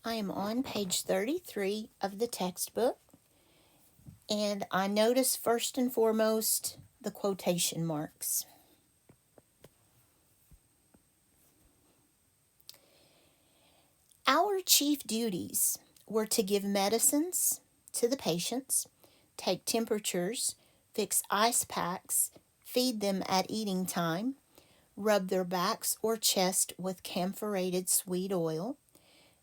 I am on page 33 of the textbook, and I notice first and foremost the quotation marks. Our chief duties were to give medicines to the patients, take temperatures, fix ice packs, feed them at eating time, rub their backs or chest with camphorated sweet oil,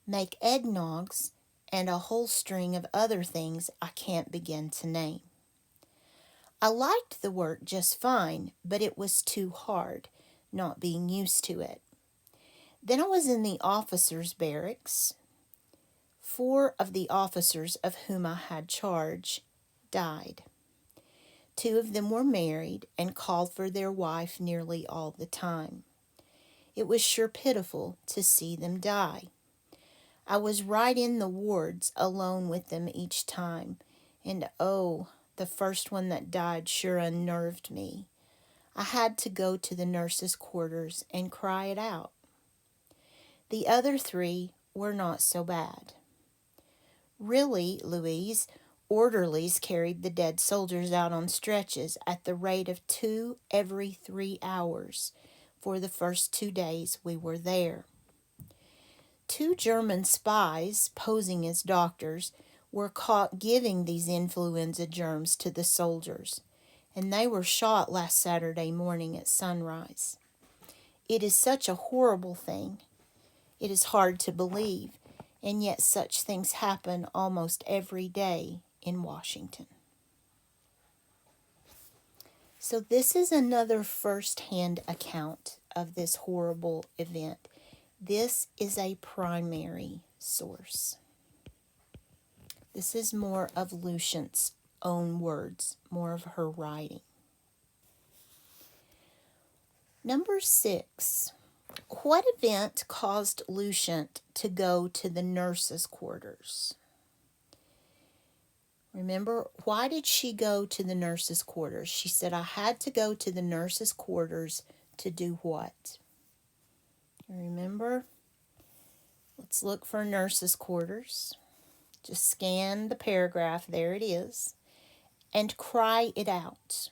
make eggnogs, and a whole string of other things I can't begin to name. I liked the work just fine, but it was too hard, not being used to it. Then I was in the officers' barracks. 4 of the officers of whom I had charge died. 2 of them were married and called for their wife nearly all the time. It was sure pitiful to see them die. I was right in the wards alone with them each time, and oh, the first one that died sure unnerved me. I had to go to the nurses' quarters and cry it out. The other 3 were not so bad. Really, Louise, orderlies carried the dead soldiers out on stretches at the rate of 2 every 3 hours for the first 2 days we were there. 2 German spies, posing as doctors, were caught giving these influenza germs to the soldiers, and they were shot last Saturday morning at sunrise. It is such a horrible thing. It is hard to believe, and yet such things happen almost every day in Washington. So this is another first-hand account of this horrible event. This is a primary source. This is more of Lucient's own words, more of her writing. Number 6. What event caused Lucient to go to the nurses' quarters? Remember, why did she go to the nurses' quarters? She said, I had to go to the nurses' quarters to do what? Remember? Let's look for nurses' quarters. Just scan the paragraph, there it is, and cry it out.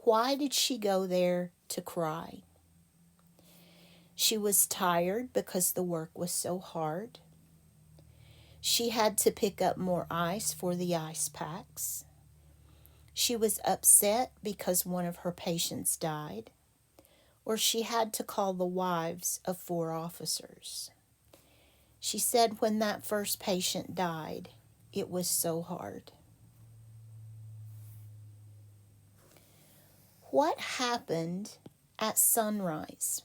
Why did she go there to cry? She was tired because the work was so hard. She had to pick up more ice for the ice packs. She was upset because one of her patients died, or she had to call the wives of 4 officers. She said when that first patient died, it was so hard. What happened at sunrise?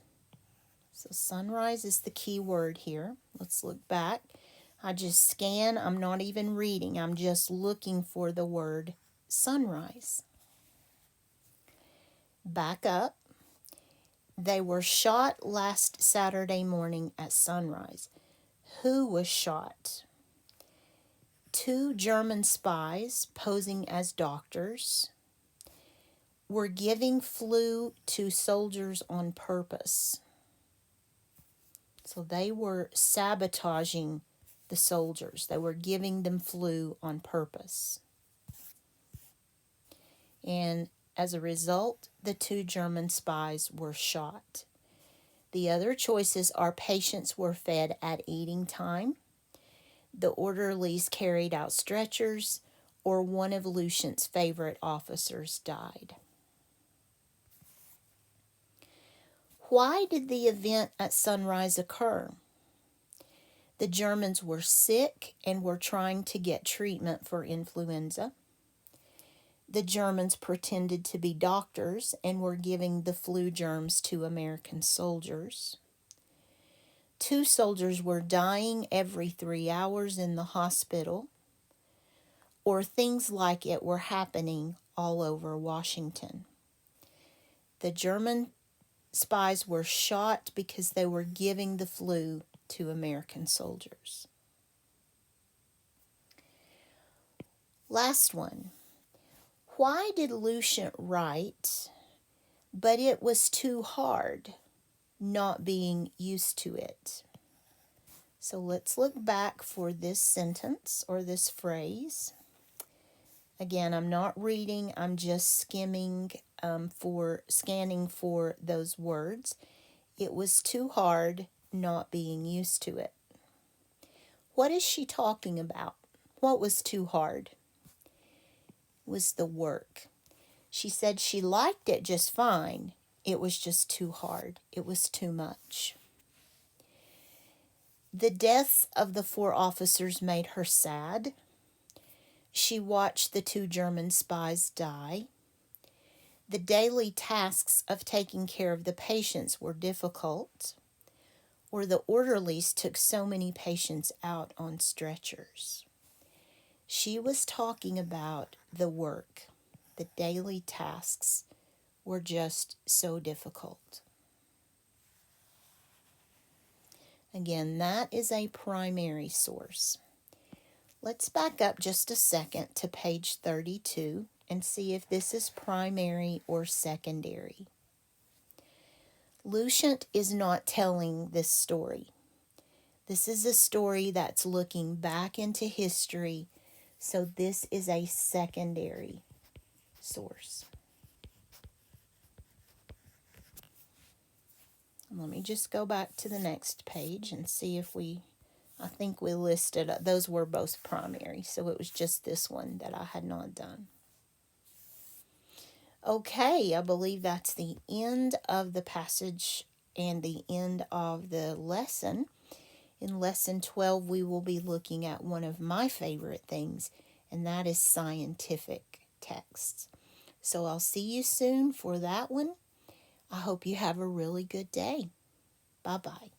So sunrise is the key word here. Let's look back. I just scan. I'm not even reading. I'm just looking for the word sunrise. Back up. They were shot last Saturday morning at sunrise. Who was shot? 2 German spies posing as doctors were giving flu to soldiers on purpose. So they were sabotaging the soldiers. They were giving them flu on purpose. And as a result, the 2 German spies were shot. The other choices are patients were fed at eating time, the orderlies carried out stretchers, or one of Lucient's favorite officers died. Why did the event at sunrise occur? The Germans were sick and were trying to get treatment for influenza. The Germans pretended to be doctors and were giving the flu germs to American soldiers. 2 soldiers were dying every 3 hours in the hospital, or things like it were happening all over Washington. The German spies were shot because they were giving the flu to American soldiers. Last one. Why did Lucient write, but it was too hard, not being used to it? So let's look back for this sentence or this phrase. Again, I'm not reading, I'm just scanning for those words. It was too hard not being used to it. What is she talking about? What was too hard? It was the work. She said she liked it just fine. It was just too hard. It was too much. The deaths of the 4 officers made her sad. She watched the 2 German spies die. The daily tasks of taking care of the patients were difficult, or the orderlies took so many patients out on stretchers. She was talking about the work. The daily tasks were just so difficult. Again, that is a primary source. Let's back up just a second to page 32 and see if this is primary or secondary. Lucient is not telling this story. This is a story that's looking back into history, so this is a secondary source. Let me just go back to the next page and see if I think we listed, those were both primary, so it was just this one that I had not done. Okay, I believe that's the end of the passage and the end of the lesson. In lesson 12, we will be looking at one of my favorite things, and that is scientific texts. So I'll see you soon for that one. I hope you have a really good day. Bye-bye.